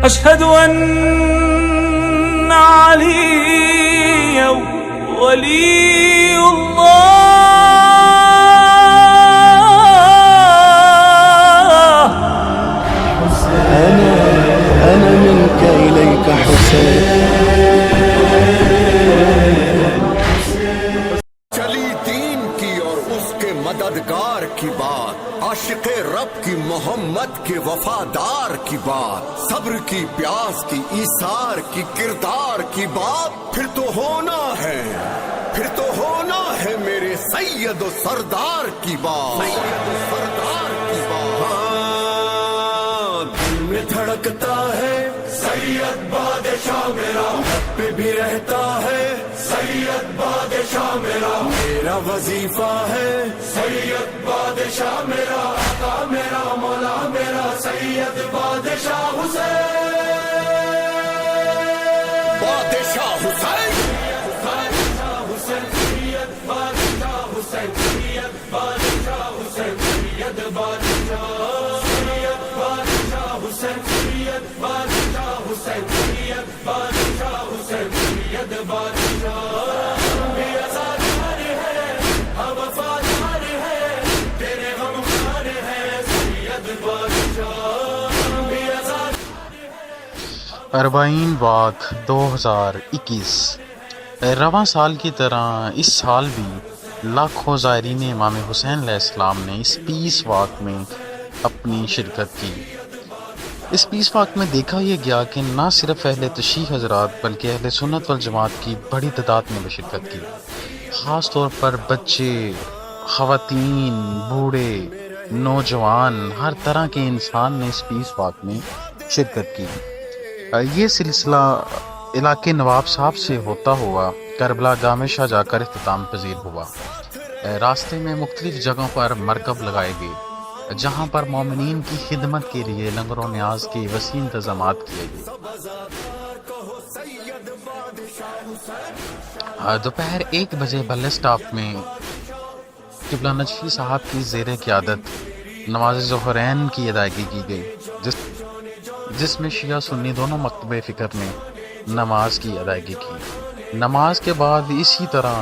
أشهد أن عليا ولي الله. أنا منك إليك چلی دین کی اور اس کے مددگار کی بات، عاشق رب کی محمد کے وفادار کی بات، صبر کی پیاس کی ایثار کی کردار کی بات، پھر تو ہونا ہے میرے سید و سردار کی بات، ہاں دل میں دھڑکتا ہے سید بادشاہ میرا، رب پہ بھی رہتا ہے سید بادشاہ میرا وظیفہ ہے سید بادشاہ میرا، آقا میرا مولا میرا سید بادشاہ حسین، بادشاہ حسین، سید بادشاہ حسین، سید بادشاہ حسین، سید بادشاہ حسین، سید بادشاہ حسین، سید بادشاہ حسین، سید بادشاہ بھی آزادار ہے، ہم وفادار ہے، تیرے غمخوار ہے سید بادشاہ بھی آزادار ہے۔ 40 واٹ 2021 رواں سال کی طرح اس سال بھی لاکھوں زائرین امام حسین علیہ السلام نے اس پیس واک میں اپنی شرکت کی۔ اس پیس واک میں دیکھا یہ گیا کہ نہ صرف اہل تشیع حضرات بلکہ اہل سنت والجماعت کی بڑی تعداد نے بھی شرکت کی، خاص طور پر بچے، خواتین، بوڑھے، نوجوان، ہر طرح کے انسان نے اس پیس واک میں شرکت کی۔ یہ سلسلہ علاقے نواب صاحب سے ہوتا ہوا کربلا گاہ میں جا کر اختتام پذیر ہوا۔ راستے میں مختلف جگہوں پر مرکب لگائے گئے جہاں پر مومنین کی خدمت کے لیے لنگر و نیاز کے وسیع انتظامات کیے گئے۔ دوپہر 1 بجے بس اسٹاپ میں قبلہ نجفی صاحب کی زیر قیادت نماز ظہرین کی ادائیگی کی گئی، جس میں شیعہ سنی دونوں مکتب فکر نے نماز کی ادائیگی کی۔ نماز کے بعد اسی طرح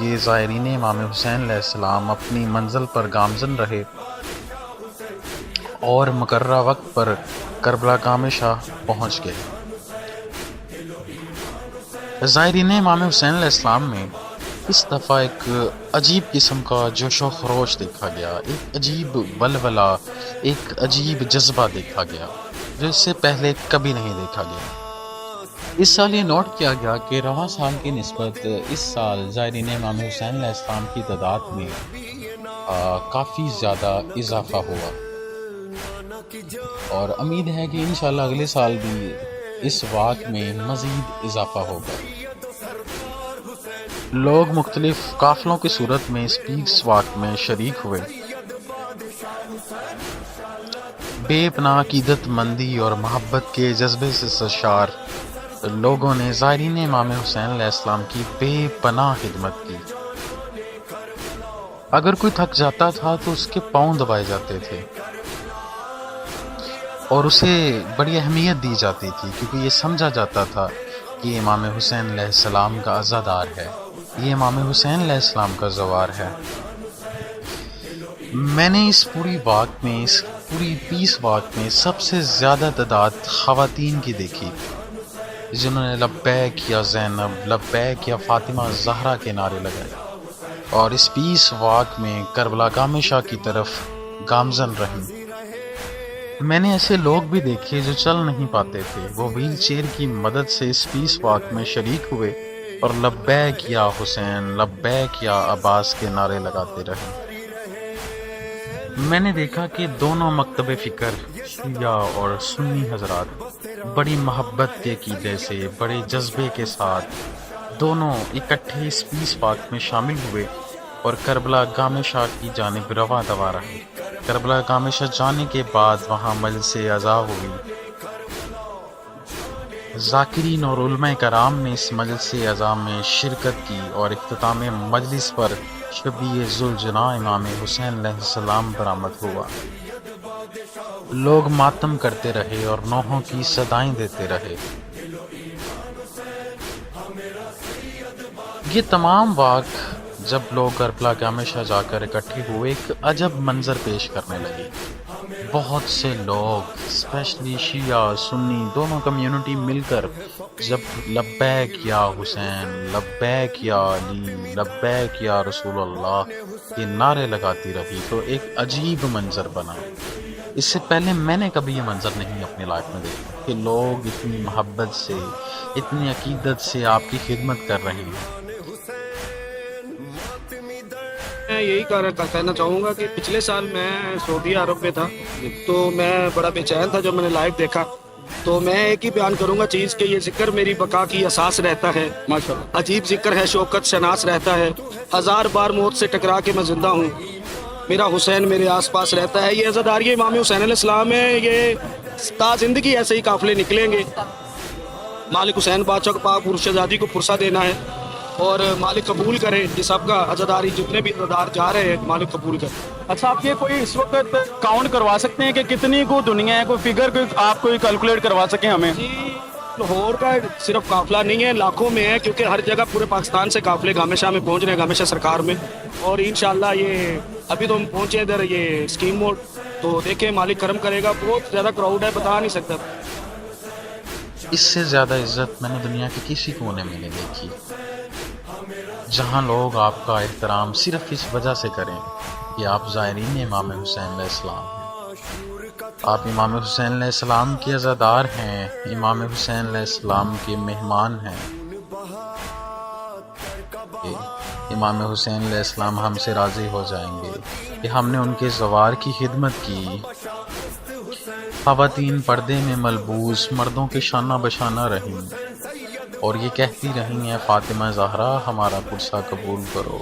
یہ زائرین امام حسین علیہ السلام اپنی منزل پر گامزن رہے اور مقررہ وقت پر کربلا گاہ شاہ پہنچ گئے۔ زائرین امام حسین علیہ السلام میں اس دفعہ ایک عجیب قسم کا جوش و خروش دیکھا گیا، ایک عجیب ولولہ، ایک عجیب جذبہ دیکھا گیا جو اس سے پہلے کبھی نہیں دیکھا گیا۔ اس سال یہ نوٹ کیا گیا کہ رواں سال کی نسبت اس سال زائرین امام حسین علیہ السلام کی تعداد میں کافی زیادہ اضافہ ہوا، اور امید ہے کہ انشاءاللہ اگلے سال بھی اس واک میں مزید اضافہ ہوگا۔ لوگ مختلف قافلوں کی صورت میں اس پیس واک میں شریک ہوئے۔ بے پناہ عقیدت مندی اور محبت کے جذبے سے سرشار لوگوں نے زائرین امام حسین علیہ السلام کی بے پناہ خدمت کی۔ اگر کوئی تھک جاتا تھا تو اس کے پاؤں دبائے جاتے تھے اور اسے بڑی اہمیت دی جاتی تھی، کیونکہ یہ سمجھا جاتا تھا کہ یہ امام حسین علیہ السلام کا عزادار ہے، یہ امام حسین علیہ السلام کا زوار ہے۔ میں نے اس پوری پیس واک میں سب سے زیادہ تعداد خواتین کی دیکھی جنہوں نے لبیک یا زینب، لبیک یا فاطمہ زہرا کے نعرے لگائے اور اس پیس واک میں کربلا گاہ شاہ کی طرف گامزن رہیں۔ میں نے ایسے لوگ بھی دیکھے جو چل نہیں پاتے تھے، وہ ویل چیئر کی مدد سے اس پیس واک میں شریک ہوئے اور لبیک یا حسین، لبیک یا عباس کے نعرے لگاتے رہے۔ میں نے دیکھا کہ دونوں مکتب فکر شیعہ اور سنی حضرات بڑی محبت کے عقیدے سے، بڑے جذبے کے ساتھ دونوں اکٹھے اس پیس واک میں شامل ہوئے اور کربلا گاہ شاہ کی جانب رواں دوا رہے۔ کربلا گاہ شاہ جانے کے بعد وہاں مجلس عزا ہوئی۔ ذاکرین اور علماء کرام نے اس مجلس عزا میں شرکت کی اور اختتام مجلس پر شبیہ ذوالجناح امام حسین علیہ السلام برآمد ہوا۔ لوگ ماتم کرتے رہے اور نوحوں کی صدائیں دیتے رہے۔ یہ تمام واقع جب لوگ کربلا کے ہمیشہ جا کر اکٹھے ہوئے ایک عجب منظر پیش کرنے لگے۔ بہت سے لوگ اسپیشلی شیعہ سنی دونوں کمیونٹی مل کر جب لبیک یا حسین، لبیک یا علی، لبیک یا رسول اللہ یہ نعرے لگاتی رہی تو ایک عجیب منظر بنا۔ اس سے پہلے میں نے کبھی یہ منظر نہیں اپنی لائف میں دیکھا کہ لوگ اتنی محبت سے، اتنی عقیدت سے آپ کی خدمت کر رہے ہیں۔ میں یہی کہنا چاہوں گا کہ پچھلے سال میں سعودی عرب میں تھا تو میں بڑا بے چین تھا جب میں نے لائیو دیکھا، تو میں ایک ہی بیان کروں گا چیز کہ یہ ذکر میری بقا کی اساس رہتا ہے۔ ماشاءاللہ عجیب ذکر ہے، شوکت شناس رہتا ہے، ہزار بار موت سے ٹکرا کے میں زندہ ہوں، میرا حسین میرے آس پاس رہتا ہے۔ یہ عزاداری امام حسین علیہ السلام ہے، یہ تا زندگی ایسے ہی قافلے نکلیں گے۔ مالک حسین بادشاہ کو پاک مرشدزادی کو پرسہ دینا ہے اور مالک قبول کرے، یہ سب کا عزاداری جتنے بھی عزادار جا رہے ہیں مالک قبول کرے۔ اچھا، آپ یہ کوئی اس وقت کاؤنٹ کروا سکتے ہیں کہ کتنی کو دنیا ہے، کوئی فگر کوئی آپ کوئی کیلکولیٹ کروا سکیں ہمیں؟ جی، لاہور کا صرف قافلہ نہیں ہے، لاکھوں میں ہے، کیونکہ ہر جگہ پورے پاکستان سے قافلے گامے شاہ میں پہنچ رہے ہیں، گامے شاہ سرکار میں، اور انشاءاللہ یہ ابھی تو ہم پہنچے ادھر یہ اسکیم موڈ، تو دیکھیں مالک کرم کرے گا۔ بہت زیادہ کراؤڈ ہے، بتا نہیں سکتا۔ اس سے زیادہ عزت میں نے دنیا کے کسی کونے میں نہیں دیکھی، جہاں لوگ آپ کا احترام صرف اس وجہ سے کریں کہ آپ زائرین امام حسین علیہ السلام ہیں، آپ امام حسین علیہ السلام کے عزادار ہیں، امام حسین علیہ السلام کے مہمان ہیں۔ امام حسین علیہ السلام ہم سے راضی ہو جائیں گے کہ ہم نے ان کے زوار کی خدمت کی۔ خواتین پردے میں ملبوس مردوں کے شانہ بشانہ رہیں اور یہ کہتی رہی ہیں، فاطمہ زہرا ہمارا پرسہ قبول کرو،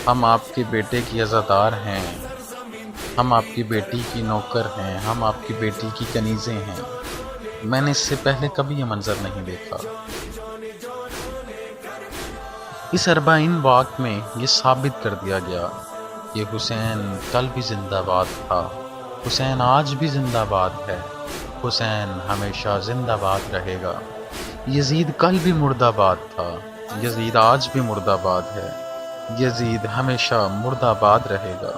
ہم آپ کے بیٹے کی عزادار ہیں، ہم آپ کی بیٹی کی نوکر ہیں، ہم آپ کی بیٹی کی کنیزیں ہیں۔ میں نے اس سے پہلے کبھی یہ منظر نہیں دیکھا۔ اس 40 واقع میں یہ ثابت کر دیا گیا کہ حسین کل بھی زندہ باد تھا، حسین آج بھی زندہ باد ہے، حسین ہمیشہ زندہ باد رہے گا۔ یزید کل بھی مردہ آباد تھا، یزید آج بھی مردہ آباد ہے، یزید ہمیشہ مردہ آباد رہے گا۔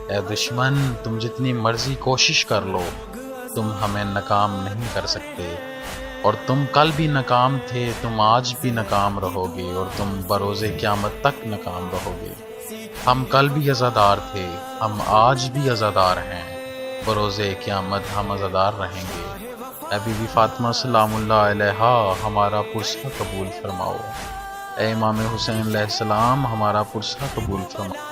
اے دشمن، تم جتنی مرضی کوشش کر لو، تم ہمیں ناکام نہیں کر سکتے، اور تم کل بھی ناکام تھے، تم آج بھی ناکام رہو گے، اور تم بروز قیامت تک ناکام رہو گے۔ ہم کل بھی عزادار تھے، ہم آج بھی عزادار ہیں، بروز قیامت ہم عزادار رہیں گے۔ اے بی بی فاطمہ سلام اللہ علیہا ہمارا پرسہ قبول فرماؤ، اے امام حسین علیہ السلام ہمارا پرسہ قبول فرماؤ۔